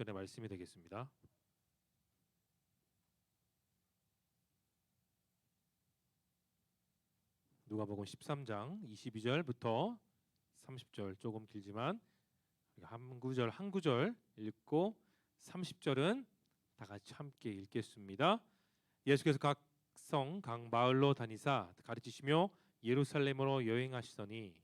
30절의 말씀이 되겠습니다. 누가복음 13장 22절부터 30절, 조금 길지만 한 구절 한 구절 읽고 30절은 다 같이 함께 읽겠습니다. 예수께서 각 성 각 마을로 다니사 가르치시며 예루살렘으로 여행하시더니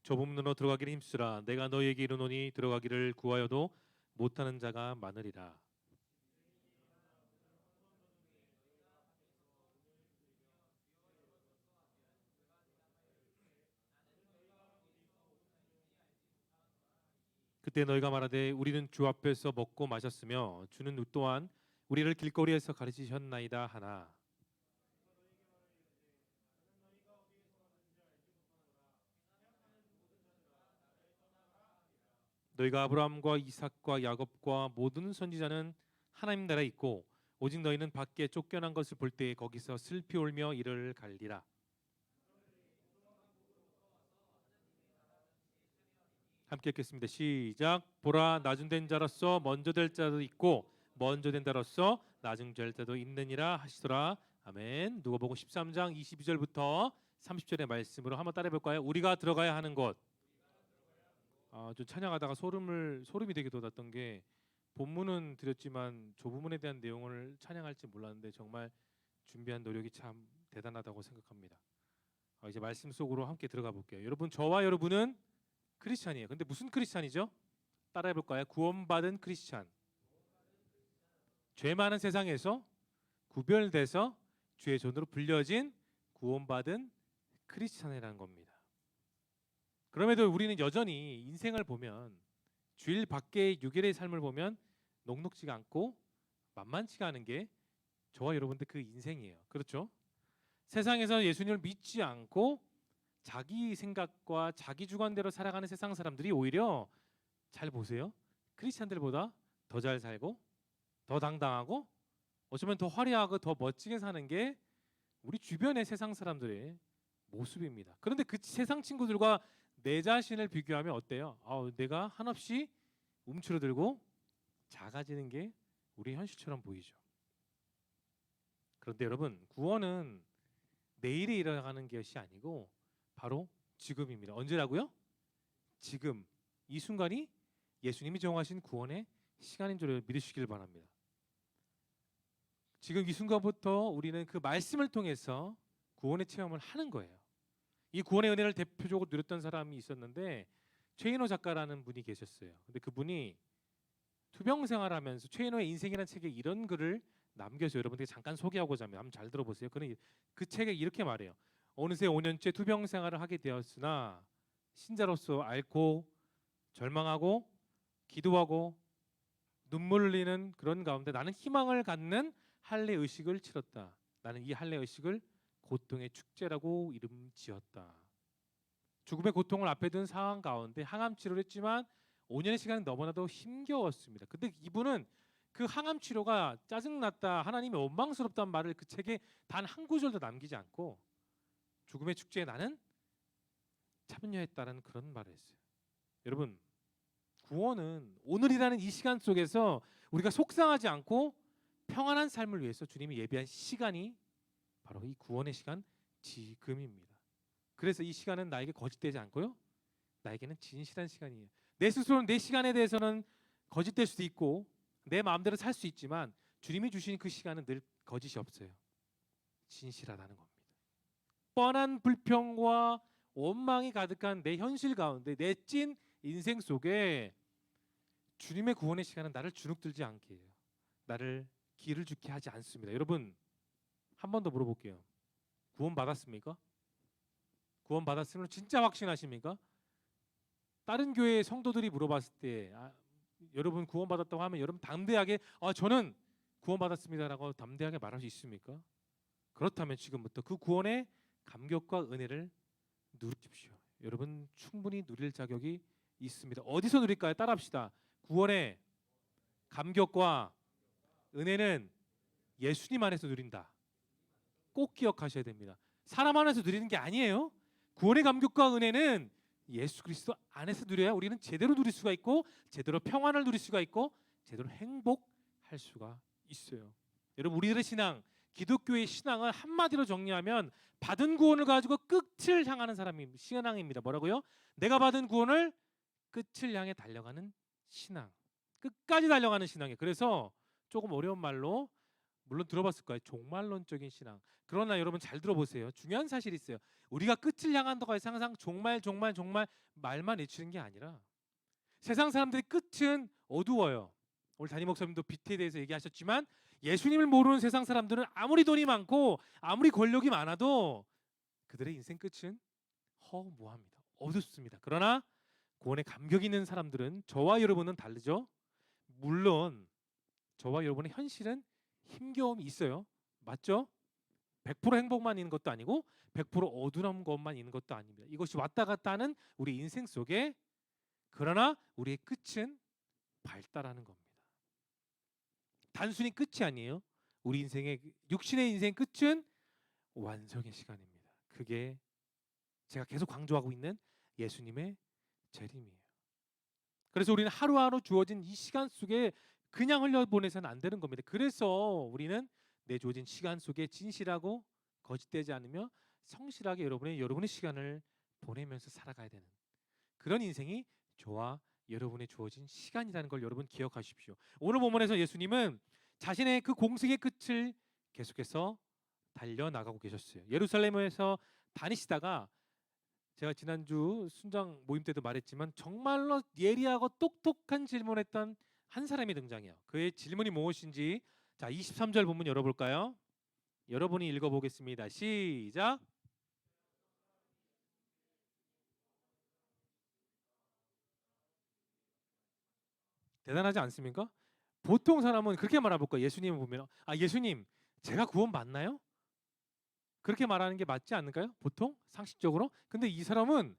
좁은 문으로 들어가기를 힘쓰라. 내가 너희에게 이르노니 들어가기를 구하여도 못하는 자가 많으리라. 그때 너희가 말하되 우리는 주 앞에서 먹고 마셨으며 주는 또한 우리를 길거리에서 가르치셨나이다 하나. 너희가 아브라함과 이삭과 야곱과 모든 선지자는 하나님 나라에 있고 오직 너희는 밖에 쫓겨난 것을 볼 때에 거기서 슬피 울며 이를 갈리라. 함께 읽겠습니다. 시작. 보라, 낮은 된 자로서 먼저 될 자도 있고 먼저 된 자로서 나중 될 자도 있느니라 하시더라. 아멘. 누가복음 13장 22절부터 30절의 말씀으로 한번 따라해 볼까요? 우리가 들어가야 하는 곳. 좀 찬양하다가 소름이 되게 돋았던 게, 본문은 드렸지만 조부문에 대한 내용을 찬양할지 몰랐는데 정말 준비한 노력이 참 대단하다고 생각합니다. 이제 말씀 속으로 함께 들어가 볼게요. 여러분, 저와 여러분은 크리스찬이에요. 근데 무슨 크리스찬이죠? 따라해 볼까요? 구원받은 크리스찬. 죄 많은 세상에서 구별돼서 주의 존으로 불려진 구원받은 크리스찬이라는 겁니다. 그럼에도 우리는 여전히 인생을 보면, 주일 밖의 6일의 삶을 보면 녹록지가 않고 만만치가 않은 게 저와 여러분들 그 인생이에요. 그렇죠? 세상에서 예수님을 믿지 않고 자기 생각과 자기 주관대로 살아가는 세상 사람들이 오히려, 잘 보세요, 크리스찬들보다 더 잘 살고 더 당당하고 어쩌면 더 화려하고 더 멋지게 사는 게 우리 주변의 세상 사람들의 모습입니다. 그런데 그 세상 친구들과 내 자신을 비교하면 어때요? 내가 한없이 움츠러들고 작아지는 게 우리 현실처럼 보이죠. 그런데 여러분, 구원은 내일에 일어나가는 것이 아니고 바로 지금입니다. 언제라고요? 지금, 이 순간이 예수님이 정하신 구원의 시간인 줄 믿으시길 바랍니다. 지금 이 순간부터 우리는 그 말씀을 통해서 구원의 체험을 하는 거예요. 이 구원의 은혜를 대표적으로 누렸던 사람이 있었는데, 최인호 작가라는 분이 계셨어요. 근데 그분이 투병 생활하면서 최인호의 인생이라는 책에 이런 글을 남겨서 여러분들께 잠깐 소개하고자 합니다. 한번 잘 들어보세요. 그는 그 책에 이렇게 말해요. 어느새 5년째 투병 생활을 하게 되었으나 신자로서 앓고 절망하고 기도하고 눈물 흘리는 그런 가운데 나는 희망을 갖는 할례 의식을 치렀다. 나는 이 할례 의식을 고통의 축제라고 이름 지었다. 죽음의 고통을 앞에 둔 상황 가운데 항암 치료를 했지만 5년의 시간이 너무나도 힘겨웠습니다. 근데 이분은 그 항암 치료가 짜증났다, 하나님이 원망스럽다는 말을 그 책에 단 한 구절도 남기지 않고 죽음의 축제에 나는 참여했다는 그런 말을 했어요. 여러분, 구원은 오늘이라는 이 시간 속에서 우리가 속상하지 않고 평안한 삶을 위해서 주님이 예비한 시간이 바로 이 구원의 시간, 지금입니다. 그래서 이 시간은 나에게 거짓되지 않고요, 나에게는 진실한 시간이에요. 내 스스로는 내 시간에 대해서는 거짓될 수도 있고 내 마음대로 살 수 있지만 주님이 주신 그 시간은 늘 거짓이 없어요. 진실하다는 겁니다. 뻔한 불평과 원망이 가득한 내 현실 가운데, 내 찐 인생 속에 주님의 구원의 시간은 나를 주눅들지 않게 해요. 나를 길을 죽게 하지 않습니다. 여러분, 한 번 더 물어볼게요. 구원 받았습니까? 구원 받았으면 진짜 확신하십니까? 다른 교회 성도들이 물어봤을 때 여러분 구원 받았다고 하면 여러분 담대하게 저는 구원 받았습니다라고 담대하게 말할 수 있습니까? 그렇다면 지금부터 그 구원의 감격과 은혜를 누리십시오. 여러분 충분히 누릴 자격이 있습니다. 어디서 누릴까요? 따라합시다. 구원의 감격과 은혜는 예수님 안에서 누린다. 꼭 기억하셔야 됩니다. 사람 안에서 누리는 게 아니에요. 구원의 감격과 은혜는 예수 그리스도 안에서 누려야 우리는 제대로 누릴 수가 있고 제대로 평안을 누릴 수가 있고 제대로 행복할 수가 있어요. 여러분 우리들의 신앙, 기독교의 신앙을 한마디로 정리하면 받은 구원을 가지고 끝을 향하는 사람이 신앙입니다. 뭐라고요? 내가 받은 구원을 끝을 향해 달려가는 신앙. 끝까지 달려가는 신앙이에요. 그래서 조금 어려운 말로 물론 들어봤을 거예요. 종말론적인 신앙. 그러나 여러분 잘 들어보세요. 중요한 사실이 있어요. 우리가 끝을 향한다고 해서 항상 종말 말만 외치는 게 아니라 세상 사람들의 끝은 어두워요. 오늘 담임 목사님도 빛에 대해서 얘기하셨지만 예수님을 모르는 세상 사람들은 아무리 돈이 많고 아무리 권력이 많아도 그들의 인생 끝은 허무합니다. 어둡습니다. 그러나 구원에 감격 있는 사람들은 저와 여러분은 다르죠. 물론 저와 여러분의 현실은 힘겨움이 있어요. 맞죠? 100% 행복만 있는 것도 아니고 100% 어두운 것만 있는 것도 아닙니다. 이것이 왔다 갔다 하는 우리 인생 속에 그러나 우리의 끝은 발달하는 겁니다. 단순히 끝이 아니에요. 우리 인생의 육신의 인생 끝은 완성의 시간입니다. 그게 제가 계속 강조하고 있는 예수님의 재림이에요. 그래서 우리는 하루하루 주어진 이 시간 속에 그냥 흘려보내서는 안 되는 겁니다. 그래서 우리는 내 주어진 시간 속에 진실하고 거짓되지 않으며 성실하게 여러분의 시간을 보내면서 살아가야 되는 그런 인생이 저와 여러분의 주어진 시간이라는 걸 여러분 기억하십시오. 오늘 본문에서 예수님은 자신의 그 공생의 끝을 계속해서 달려나가고 계셨어요. 예루살렘에서 다니시다가 제가 지난주 순장 모임 때도 말했지만 정말로 예리하고 똑똑한 질문했던 한 사람이 등장해요. 그의 질문이 무엇인지 자 23절 본문 열어볼까요? 여러분이 읽어보겠습니다. 시작. 대단하지 않습니까? 보통 사람은 그렇게 말해볼 거예요. 예수님을 보면 예수님 제가 구원 받나요? 그렇게 말하는 게 맞지 않을까요? 보통 상식적으로. 근데 이 사람은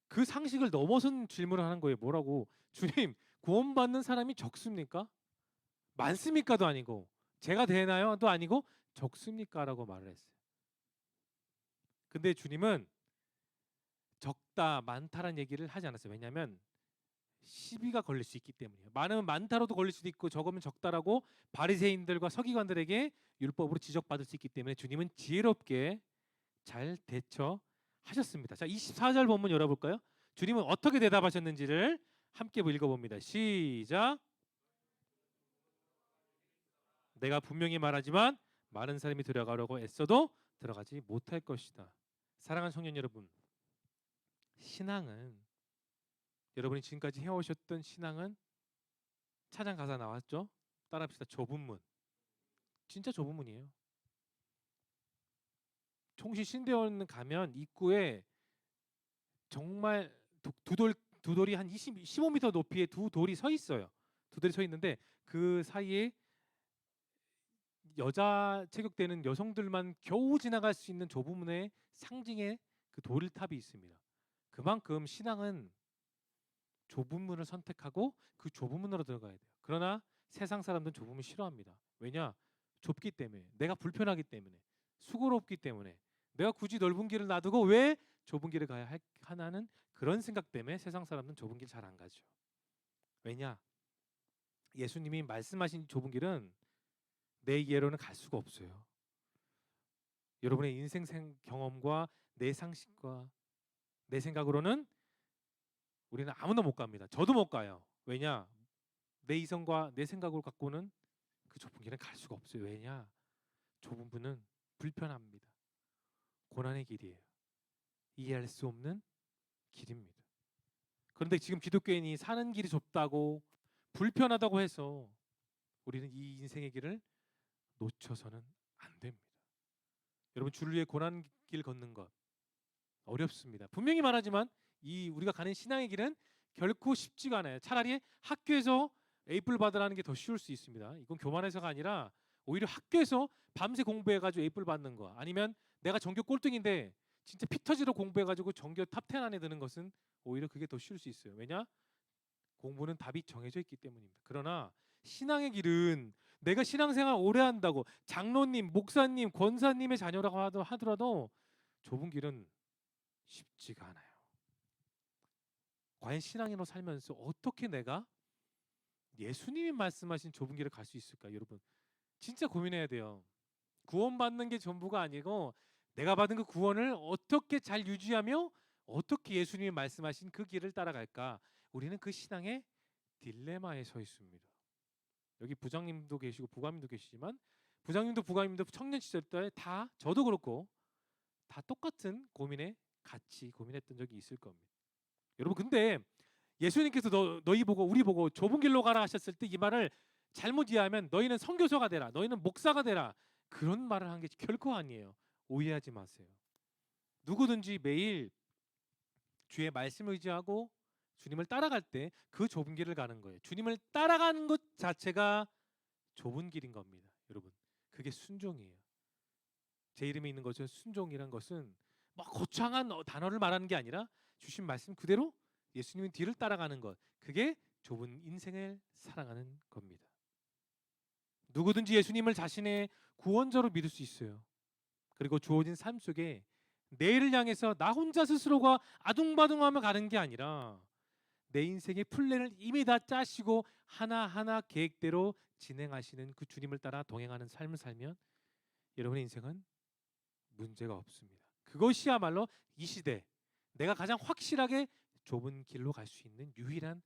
그 상식을 넘어선 질문을 하는 거예요. 뭐라고? 주님 구원받는 사람이 적습니까? 많습니까도 아니고 제가 되나요?도 아니고 적습니까라고 말을 했어요. 근데 주님은 적다 많다라는 얘기를 하지 않았어요. 왜냐하면 시비가 걸릴 수 있기 때문이에요. 많으면 많다로도 걸릴 수도 있고 적으면 적다라고 바리새인들과 서기관들에게 율법으로 지적받을 수 있기 때문에 주님은 지혜롭게 잘 대처하셨습니다. 자 24절 본문 열어볼까요? 주님은 어떻게 대답하셨는지를 함께 읽어봅니다. 시작. 내가 분명히 말하지만 많은 사람이 들어가려고 애써도 들어가지 못할 것이다. 사랑하는 청년 여러분, 신앙은 여러분이 지금까지 해오셨던 신앙은 찬양 가사 나왔죠? 따라합시다. 좁은 문. 진짜 좁은 문이에요. 총시 신대원 가면 입구에 정말 두 돌이 한 15m 높이의 두 돌이 서 있어요. 두 돌이 서 있는데 그 사이에 여자 체격되는 여성들만 겨우 지나갈 수 있는 좁은 문의 상징의 그 돌탑이 있습니다. 그만큼 신앙은 좁은 문을 선택하고 그 좁은 문으로 들어가야 돼요. 그러나 세상 사람들은 좁은 문 싫어합니다. 왜냐? 좁기 때문에, 내가 불편하기 때문에, 수고롭기 때문에, 내가 굳이 넓은 길을 놔두고 왜 좁은 길을 가야 하나는 그런 생각 때문에 세상 사람들은 좁은 길 잘 안 가죠. 왜냐? 예수님이 말씀하신 좁은 길은 내 이해로는 갈 수가 없어요. 여러분의 인생 경험과 내 상식과 내 생각으로는 우리는 아무나 못 갑니다. 저도 못 가요. 왜냐? 내 이성과 내 생각을 갖고는 그 좁은 길은 갈 수가 없어요. 왜냐? 좁은 문은 불편합니다. 고난의 길이에요. 이해할 수 없는 길입니다. 그런데 지금 기독교인이 사는 길이 좁다고 불편하다고 해서 우리는 이 인생의 길을 놓쳐서는 안 됩니다. 여러분 주를 위해 고난 길 걷는 것 어렵습니다. 분명히 말하지만 이 우리가 가는 신앙의 길은 결코 쉽지가 않아요. 차라리 학교에서 A플 받으라는 게 더 쉬울 수 있습니다. 이건 교만해서가 아니라 오히려 학교에서 밤새 공부해가지고 A플 받는 거 아니면 내가 전교 꼴등인데 진짜 피 터지러 공부해가지고 전교 탑10 안에 드는 것은 오히려 그게 더 쉬울 수 있어요. 왜냐? 공부는 답이 정해져 있기 때문입니다. 그러나 신앙의 길은 내가 신앙생활 오래 한다고 장로님, 목사님, 권사님의 자녀라고 하더라도 좁은 길은 쉽지가 않아요. 과연 신앙인으로 살면서 어떻게 내가 예수님이 말씀하신 좁은 길을 갈 수 있을까? 여러분 진짜 고민해야 돼요. 구원받는 게 전부가 아니고 내가 받은 그 구원을 어떻게 잘 유지하며 어떻게 예수님이 말씀하신 그 길을 따라갈까? 우리는 그 신앙의 딜레마에 서 있습니다. 여기 부장님도 계시고 부감님도 계시지만 부장님도 부감님도 청년 시절 때 다 저도 그렇고 다 똑같은 고민에 같이 고민했던 적이 있을 겁니다. 여러분 근데 예수님께서 너희 보고 우리 보고 좁은 길로 가라 하셨을 때 이 말을 잘못 이해하면 너희는 선교사가 되라, 너희는 목사가 되라 그런 말을 한 게 결코 아니에요. 오해하지 마세요. 누구든지 매일 주의 말씀을 의지하고 주님을 따라갈 때 그 좁은 길을 가는 거예요. 주님을 따라가는 것 자체가 좁은 길인 겁니다. 여러분 그게 순종이에요. 제 이름에 있는 것은 순종이란 것은 뭐 거창한 단어를 말하는 게 아니라 주신 말씀 그대로 예수님의 뒤를 따라가는 것, 그게 좁은 인생을 살아가는 겁니다. 누구든지 예수님을 자신의 구원자로 믿을 수 있어요. 그리고 주어진 삶 속에 내일을 향해서 나 혼자 스스로가 아둥바둥하며 가는 게 아니라 내 인생의 플랜을 이미 다 짜시고 하나하나 계획대로 진행하시는 그 주님을 따라 동행하는 삶을 살면 여러분의 인생은 문제가 없습니다. 그것이야말로 이 시대 내가 가장 확실하게 좁은 길로 갈 수 있는 유일한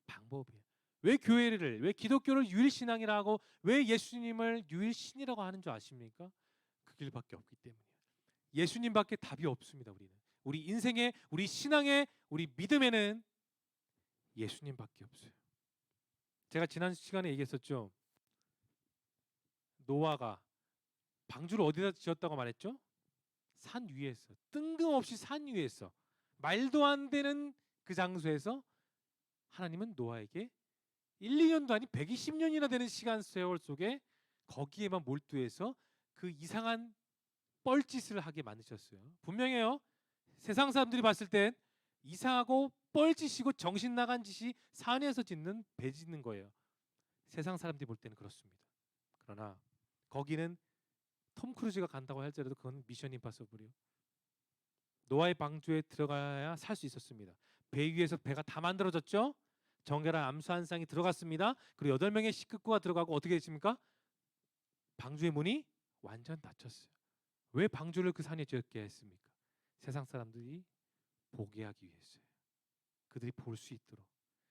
방법이에요. 왜 교회를, 왜 기독교를 유일신앙이라고, 왜 예수님을 유일신이라고 하는 줄 아십니까? 그 길밖에 없기 때문이에요. 예수님밖에 답이 없습니다. 우리 인생에, 우리 신앙에, 우리 믿음에는 예수님밖에 없어요. 제가 지난 시간에 얘기했었죠. 노아가 방주를 어디다 지었다고 말했죠? 산 위에서, 뜬금없이 산 위에서, 말도 안 되는 그 장소에서 하나님은 노아에게 1, 2년도 아닌 120년이나 되는 시간 세월 속에 거기에만 몰두해서 그 이상한 뻘짓을 하게 만드셨어요. 분명해요. 세상 사람들이 봤을 땐 이상하고 뻘짓이고 정신 나간 짓이 산에서 짓는 배 짓는 거예요. 세상 사람들이 볼 때는 그렇습니다. 그러나 거기는 톰 크루즈가 간다고 할지라도 그건 미션 임파서블이요. 노아의 방주에 들어가야 살 수 있었습니다. 배 위에서 배가 다 만들어졌죠. 정결한 암수 한 쌍이 들어갔습니다. 그리고 8명의 식구가 들어가고 어떻게 됐습니까? 방주의 문이 완전 닫혔어요. 왜 방주를 그 산에 지었게 했습니까? 세상 사람들이 보게 하기 위해서요. 그들이 볼 수 있도록,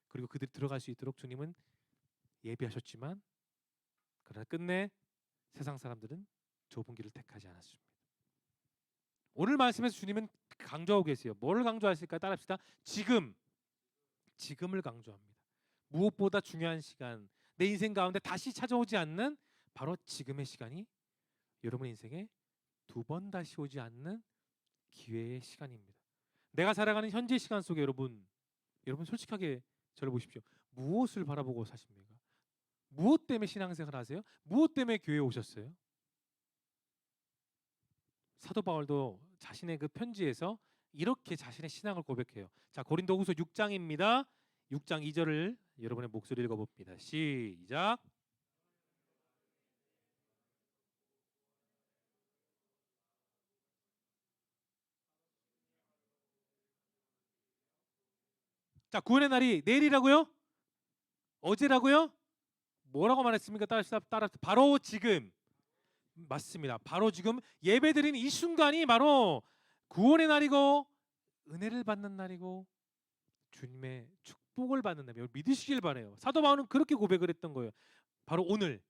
그리고 그들이 들어갈 수 있도록 주님은 예비하셨지만 그러나 끝내 세상 사람들은 좁은 길을 택하지 않았습니다. 오늘 말씀에서 주님은 강조하고 계세요. 뭐를 강조하실까요? 따라합시다. 지금을 강조합니다. 무엇보다 중요한 시간, 내 인생 가운데 다시 찾아오지 않는 바로 지금의 시간이 여러분 인생에 두 번 다시 오지 않는 기회의 시간입니다. 내가 살아가는 현재 시간 속에 여러분 솔직하게 저를 보십시오. 무엇을 바라보고 사십니까? 무엇 때문에 신앙생활 하세요? 무엇 때문에 교회에 오셨어요? 사도 바울도 자신의 그 편지에서 이렇게 자신의 신앙을 고백해요. 자, 고린도후서 6장입니다. 6장 2절을 여러분의 목소리 읽어봅니다. 시작. 자, 구원의 날이 내일이라고요? 어제라고요? 뭐라고 말했습니까? 따라 바로 지금. 맞습니다. 바로 지금 예배드리는 이 순간이 바로 구원의 날이고 은혜를 받는 날이고 주님의 축복을 받는 날이에요. 믿으시길 바래요. 사도 바울은 그렇게 고백을 했던 거예요. 바로 오늘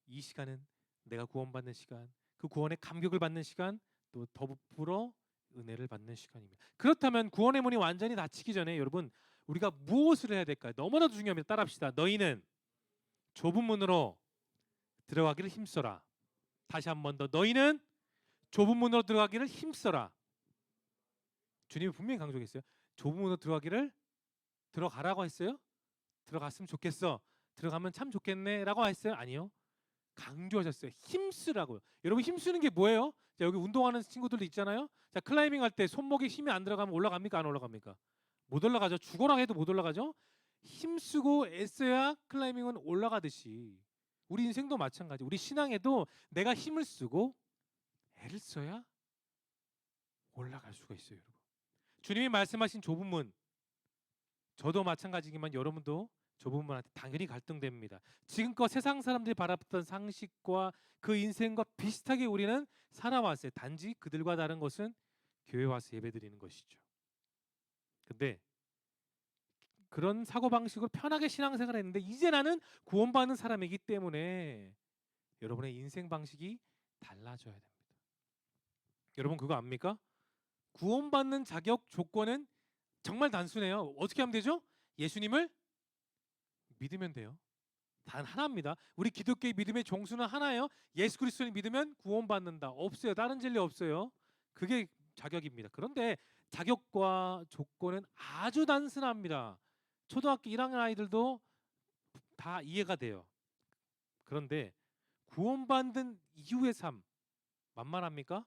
이 시간은 내가 구원받는 시간, 그 구원의 감격을 받는 시간, 또 더불어 은혜를 받는 시간입니다. 그렇다면 구원의 문이 완전히 닫히기 전에 여러분 우리가 무엇을 해야 될까요? 너무나도 중요합니다. 따라합시다. 너희는 좁은 문으로 들어가기를 힘써라. 다시 한 번 더. 너희는 좁은 문으로 들어가기를 힘써라. 주님이 분명히 강조했어요. 좁은 문으로 들어가라고 했어요? 들어갔으면 좋겠어. 들어가면 참 좋겠네라고 했어요? 아니요. 강조하셨어요. 힘쓰라고요. 여러분 힘쓰는 게 뭐예요? 자, 여기 운동하는 친구들도 있잖아요. 자, 클라이밍 할 때 손목에 힘이 안 들어가면 올라갑니까? 안 올라갑니까? 못 올라가죠. 죽어라 해도 못 올라가죠. 힘쓰고 애써야 클라이밍은 올라가듯이 우리 인생도 마찬가지. 우리 신앙에도 내가 힘을 쓰고 애를 써야 올라갈 수가 있어요, 여러분. 주님이 말씀하신 좁은 문, 저도 마찬가지지만 여러분도 저 부분한테 당연히 갈등됩니다. 지금껏 세상 사람들이 바라봤던 상식과 그 인생과 비슷하게 우리는 살아왔어요. 단지 그들과 다른 것은 교회 와서 예배드리는 것이죠. 근데 그런 사고방식으로 편하게 신앙생활을 했는데 이제 나는 구원받는 사람이기 때문에 여러분의 인생 방식이 달라져야 됩니다. 여러분 그거 압니까? 구원받는 자격 조건은 정말 단순해요. 어떻게 하면 되죠? 예수님을 믿으면 돼요. 단 하나입니다. 우리 기독교의 믿음의 종수는 하나예요. 예수 그리스도를 믿으면 구원받는다. 없어요. 다른 진리 없어요. 그게 자격입니다. 그런데 자격과 조건은 아주 단순합니다. 초등학교 1학년 아이들도 다 이해가 돼요. 그런데 구원받은 이후의 삶 만만합니까?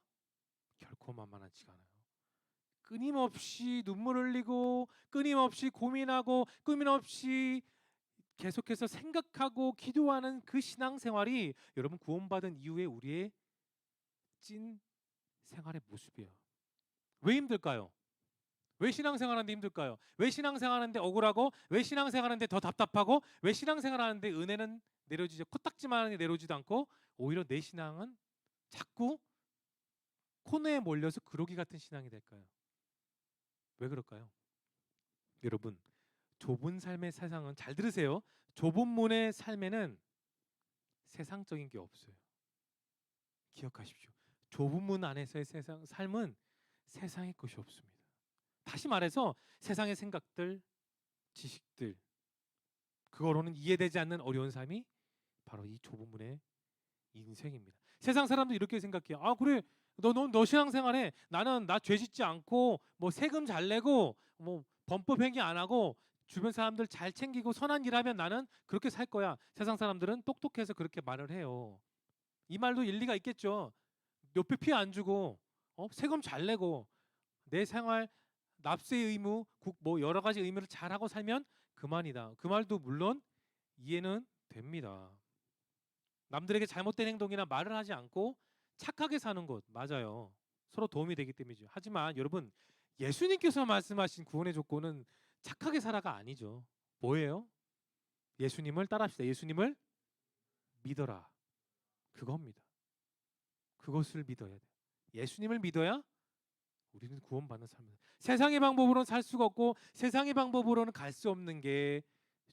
결코 만만하지가 않아요. 끊임없이 눈물 흘리고 끊임없이 고민하고 끊임없이 계속해서 생각하고 기도하는 그 신앙생활이 여러분 구원받은 이후에 우리의 찐 생활의 모습이에요. 왜 힘들까요? 왜 신앙생활하는데 힘들까요? 왜 신앙생활하는데 억울하고 왜 신앙생활하는데 더 답답하고 왜 신앙생활하는데 은혜는 내려지죠 코딱지만하게 내려오지도 않고 오히려 내 신앙은 자꾸 코너에 몰려서 그러기 같은 신앙이 될까요? 왜 그럴까요? 여러분 좁은 삶의 세상은 잘 들으세요. 좁은 문의 삶에는 세상적인 게 없어요. 기억하십시오. 좁은 문 안에서의 세상 삶은 세상의 것이 없습니다. 다시 말해서 세상의 생각들, 지식들 그거로는 이해되지 않는 어려운 삶이 바로 이 좁은 문의 인생입니다. 세상 사람도 이렇게 생각해요. 아 그래 너 신앙생활해. 나는 나 죄 짓지 않고 뭐 세금 잘 내고 뭐 범법 행위 안 하고 주변 사람들 잘 챙기고 선한 일하면 나는 그렇게 살 거야. 세상 사람들은 똑똑해서 그렇게 말을 해요. 이 말도 일리가 있겠죠. 옆에 피 안 주고 세금 잘 내고 내 생활 납세 의무 뭐 여러 가지 의무를 잘하고 살면 그만이다. 그 말도 물론 이해는 됩니다. 남들에게 잘못된 행동이나 말을 하지 않고 착하게 사는 것 맞아요. 서로 도움이 되기 때문이죠. 하지만 여러분 예수님께서 말씀하신 구원의 조건은 착하게 살아가 아니죠. 뭐예요? 예수님을 따라합시다. 예수님을 믿어라. 그겁니다. 그것을 믿어야 돼. 예수님을 믿어야 우리는 구원받는 삶을. 세상의 방법으로는 살 수가 없고 세상의 방법으로는 갈 수 없는 게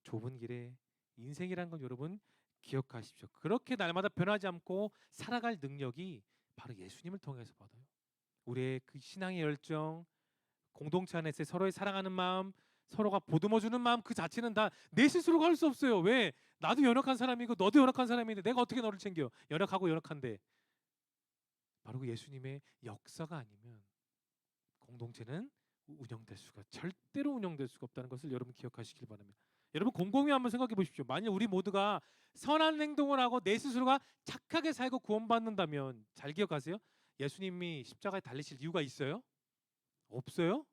좁은 길의 인생이라는 건 여러분 기억하십시오. 그렇게 날마다 변하지 않고 살아갈 능력이 바로 예수님을 통해서 받아요. 우리의 그 신앙의 열정, 공동체 안에서 서로의 사랑하는 마음, 서로가 보듬어주는 마음 그 자체는 다 내 스스로가 할 수 없어요. 왜? 나도 연약한 사람이고 너도 연약한 사람인데 내가 어떻게 너를 챙겨? 연약하고 연약한데 바로 그 예수님의 역사가 아니면 공동체는 운영될 수가 절대로 운영될 수가 없다는 것을 여러분 기억하시길 바랍니다. 여러분 곰곰이 한번 생각해 보십시오. 만약 우리 모두가 선한 행동을 하고 내 스스로가 착하게 살고 구원받는다면 잘 기억하세요. 예수님이 십자가에 달리실 이유가 있어요? 없어요?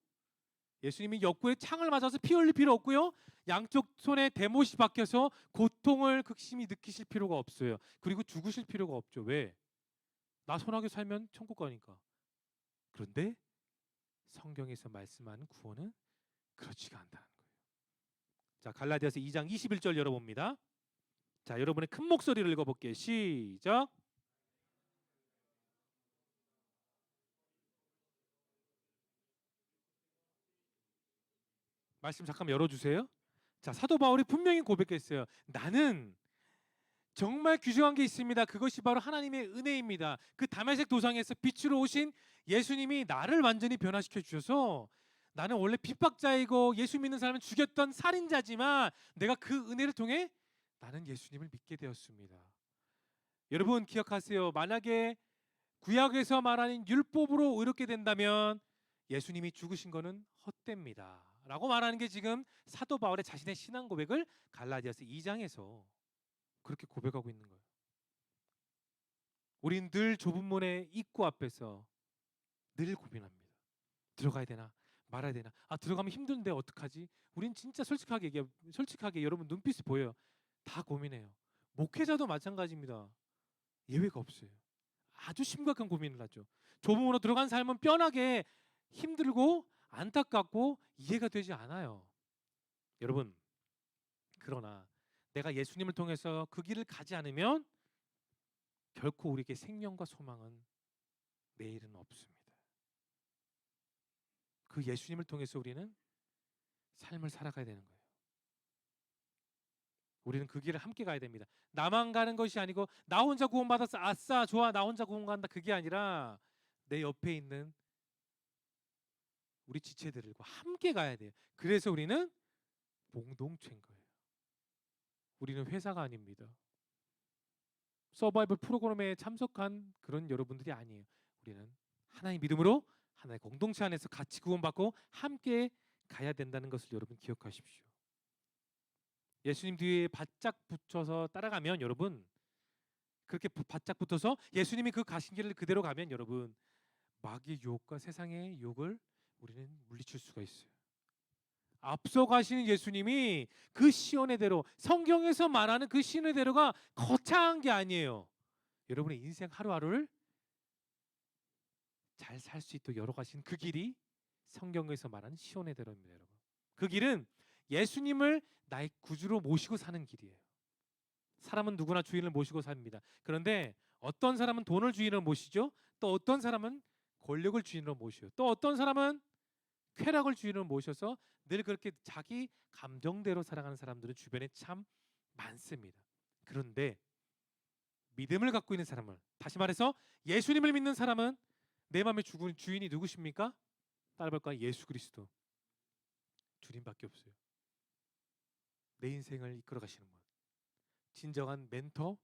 예수님이 역구에 창을 맞아서 피 흘릴 필요 없고요. 양쪽 손에 대못이 박혀서 고통을 극심히 느끼실 필요가 없어요. 그리고 죽으실 필요가 없죠. 왜? 나 선하게 살면 천국 가니까. 그런데 성경에서 말씀하는 구원은 그렇지가 않다는 거예요. 자, 갈라디아서 2장 21절 열어봅니다. 자, 여러분의 큰 목소리를 읽어볼게요. 시작. 말씀 잠깐 열어주세요. 자, 사도 바울이 분명히 고백했어요. 나는 정말 귀중한 게 있습니다. 그것이 바로 하나님의 은혜입니다. 그 다메섹 도상에서 빛으로 오신 예수님이 나를 완전히 변화시켜 주셔서 나는 원래 핍박자이고 예수 믿는 사람을 죽였던 살인자지만 내가 그 은혜를 통해 나는 예수님을 믿게 되었습니다. 여러분 기억하세요. 만약에 구약에서 말하는 율법으로 의롭게 된다면 예수님이 죽으신 것은 헛됩니다. 라고 말하는 게 지금 사도 바울의 자신의 신앙 고백을 갈라디아서 2장에서 그렇게 고백하고 있는 거예요. 우린 늘 좁은 문의 입구 앞에서 늘 고민합니다. 들어가야 되나 말아야 되나. 아 들어가면 힘든데 어떡하지? 우린 진짜 솔직하게 얘기해. 솔직하게 여러분 눈빛이 보여요. 다 고민해요. 목회자도 마찬가지입니다. 예외가 없어요. 아주 심각한 고민을 하죠. 좁은 문으로 들어간 삶은 뻔하게 힘들고 안타깝고 이해가 되지 않아요. 여러분, 그러나 내가 예수님을 통해서 그 길을 가지 않으면 결코 우리에게 생명과 소망은 내일은 없습니다. 그 예수님을 통해서 우리는 삶을 살아가야 되는 거예요. 우리는 그 길을 함께 가야 됩니다. 나만 가는 것이 아니고 나 혼자 구원받았어, 아싸 좋아, 나 혼자 구원받는다, 그게 아니라 내 옆에 있는 우리 지체들과 함께 가야 돼요. 그래서 우리는 공동체인 거예요. 우리는 회사가 아닙니다. 서바이벌 프로그램에 참석한 그런 여러분들이 아니에요. 우리는 하나의 믿음으로 하나의 공동체 안에서 같이 구원받고 함께 가야 된다는 것을 여러분 기억하십시오. 예수님 뒤에 바짝 붙여서 따라가면 여러분, 그렇게 바짝 붙어서 예수님이 그 가신 길을 그대로 가면 여러분, 마귀의 유혹과 세상의 유혹을 우리는 물리칠 수가 있어요. 앞서 가시는 예수님이 그 시온의 대로, 성경에서 말하는 그 시온의 대로가 거창한 게 아니에요. 여러분의 인생 하루하루를 잘 살 수 있도록 열어가신 그 길이 성경에서 말하는 시온의 대로입니다. 여러분, 그 길은 예수님을 나의 구주로 모시고 사는 길이에요. 사람은 누구나 주인을 모시고 삽니다. 그런데 어떤 사람은 돈을 주인으로 모시죠. 또 어떤 사람은 권력을 주인으로 모셔요. 또 어떤 사람은 쾌락을 주인으로 모셔서 늘 그렇게 자기 감정대로 살아가는 사람들은 주변에 참 많습니다. 그런데 믿음을 갖고 있는 사람은, 다시 말해서 예수님을 믿는 사람은 내 마음의 주인이 누구십니까? 따라볼까요? 예수 그리스도. 주님밖에 없어요. 내 인생을 이끌어 가시는 분, 진정한 멘토,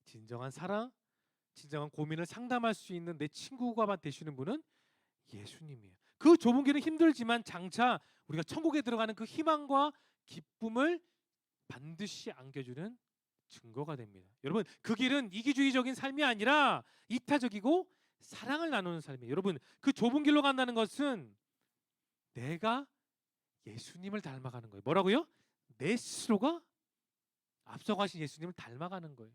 진정한 사랑, 진정한 고민을 상담할 수 있는 내 친구가 되시는 분은 예수님이에요. 그 좁은 길은 힘들지만 장차 우리가 천국에 들어가는 그 희망과 기쁨을 반드시 안겨주는 증거가 됩니다. 여러분, 그 길은 이기주의적인 삶이 아니라 이타적이고 사랑을 나누는 삶이에요. 여러분, 그 좁은 길로 간다는 것은 내가 예수님을 닮아가는 거예요. 뭐라고요? 내 스스로가 앞서가신 예수님을 닮아가는 거예요.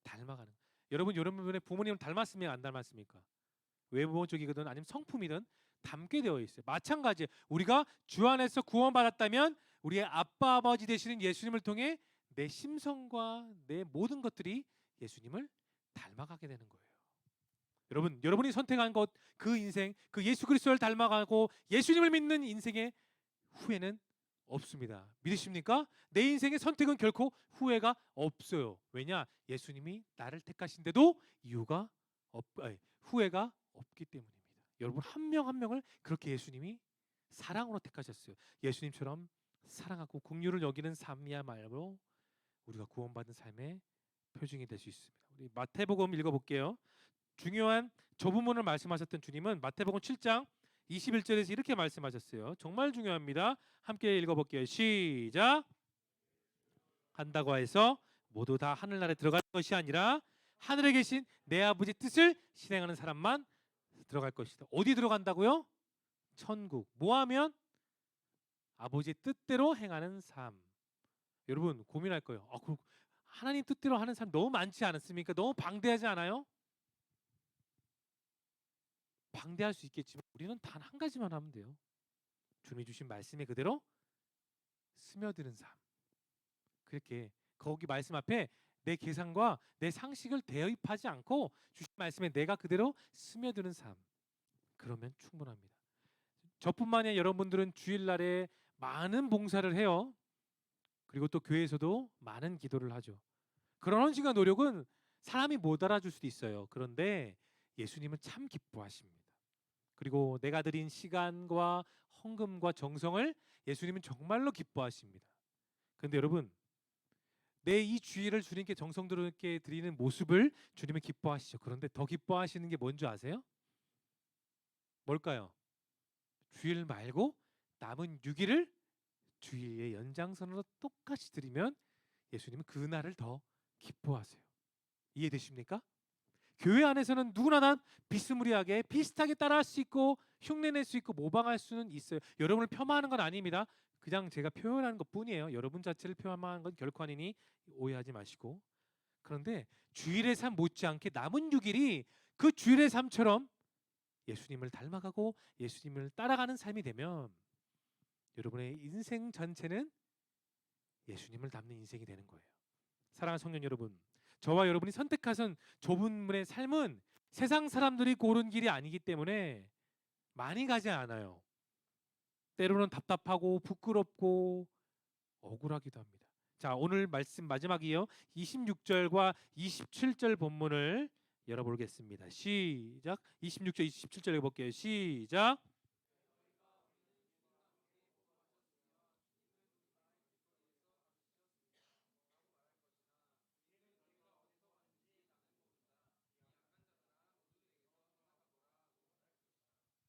닮아가는 거예요. 여러분의 부모님을 닮았습니까? 안 닮았습니까? 외모적이든 아니면 성품이든 담게 되어 있어요. 마찬가지예요. 우리가 주 안에서 구원받았다면 우리의 아빠 아버지 되시는 예수님을 통해 내 심성과 내 모든 것들이 예수님을 닮아가게 되는 거예요. 여러분이 선택한 것, 그 인생, 그 예수 그리스도를 닮아가고 예수님을 믿는 인생의 후회는 없습니다. 믿으십니까? 내 인생의 선택은 결코 후회가 없어요. 왜냐? 예수님이 나를 택하신데도 후회가 없기 때문입니다. 여러분, 한 명 한 명을 그렇게 예수님이 사랑으로 택하셨어요. 예수님처럼 사랑하고 긍휼을 여기는 삶이야말로 우리가 구원받은 삶의 표징이 될 수 있습니다. 우리 마태복음 읽어볼게요. 중요한 저 부분을 말씀하셨던 주님은 마태복음 7장 21절에서 이렇게 말씀하셨어요. 정말 중요합니다. 함께 읽어볼게요. 시작. 한다고 해서 모두 다 하늘나라에 들어갈 것이 아니라 하늘에 계신 내 아버지 뜻을 실행하는 사람만 들어갈 것이다. 어디 들어간다고요? 천국. 뭐하면? 아버지의 뜻대로 행하는 삶. 여러분 고민할 거예요. 하나님 뜻대로 하는 사람 너무 많지 않습니까? 너무 방대하지 않아요? 방대할 수 있겠지만 우리는 단 한 가지만 하면 돼요. 주님이 주신 말씀에 그대로 스며드는 삶. 그렇게 거기 말씀 앞에 내 계산과 내 상식을 대입하지 않고 주신 말씀에 내가 그대로 스며드는 삶. 그러면 충분합니다. 저뿐만 아니라 여러분들은 주일날에 많은 봉사를 해요. 그리고 또 교회에서도 많은 기도를 하죠. 그런 헌신과 노력은 사람이 못 알아줄 수도 있어요. 그런데 예수님은 참 기뻐하십니다. 그리고 내가 드린 시간과 헌금과 정성을 예수님은 정말로 기뻐하십니다. 그런데 여러분, 내 이 주일을 주님께 정성스럽게 드리는 모습을 주님은 기뻐하시죠. 그런데 더 기뻐하시는 게 뭔지 아세요? 뭘까요? 주일 말고 남은 6일을 주일의 연장선으로 똑같이 드리면 예수님은 그날을 더 기뻐하세요. 이해되십니까? 교회 안에서는 누구나 다 비스무리하게 비슷하게 따라할 수 있고 흉내낼 수 있고 모방할 수는 있어요. 여러분을 폄하하는 건 아닙니다. 그냥 제가 표현하는 것뿐이에요. 여러분 자체를 폄하하는 건 결코 아니니 오해하지 마시고. 그런데 주일의 삶 못지않게 남은 6일이 그 주일의 삶처럼 예수님을 닮아가고 예수님을 따라가는 삶이 되면 여러분의 인생 전체는 예수님을 닮는 인생이 되는 거예요. 사랑하는 성년 여러분, 저와 여러분이 선택하신 좁은 문의 삶은 세상 사람들이 고른 길이 아니기 때문에 많이 가지 않아요. 때로는 답답하고 부끄럽고 억울하기도 합니다. 자, 오늘 말씀 마지막이요. 26절과 27절 본문을 열어보겠습니다. 시작. 26절, 27절 해볼게요. 시작.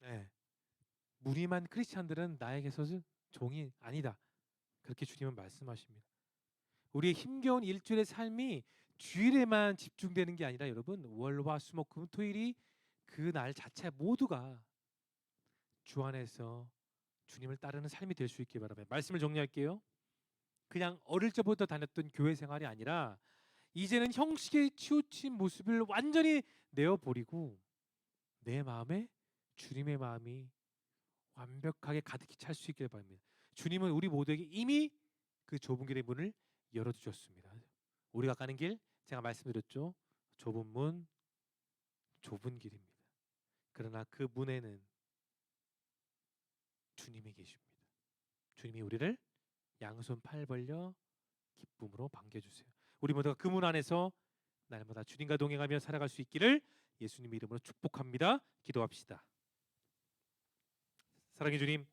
네. 무리만 크리스찬들은 나에게서 종이 아니다. 그렇게 주님은 말씀하십니다. 우리의 힘겨운 일주일의 삶이 주일에만 집중되는 게 아니라 여러분 월화 수목 금 토일이 그 날 자체 모두가 주 안에서 주님을 따르는 삶이 될 수 있게 바랍니다. 말씀을 정리할게요. 그냥 어릴 적부터 다녔던 교회 생활이 아니라 이제는 형식에 치우친 모습을 완전히 내어버리고 내 마음에 주님의 마음이 완벽하게 가득히 찰 수 있길 바랍니다. 주님은 우리 모두에게 이미 그 좁은 길의 문을 열어두셨습니다. 우리가 가는 길 제가 말씀드렸죠. 좁은 문, 좁은 길입니다. 그러나 그 문에는 주님이 계십니다. 주님이 우리를 양손 팔 벌려 기쁨으로 반겨주세요. 우리 모두가 그 문 안에서 날마다 주님과 동행하며 살아갈 수 있기를 예수님 이름으로 축복합니다. 기도합시다. 사랑해 주님,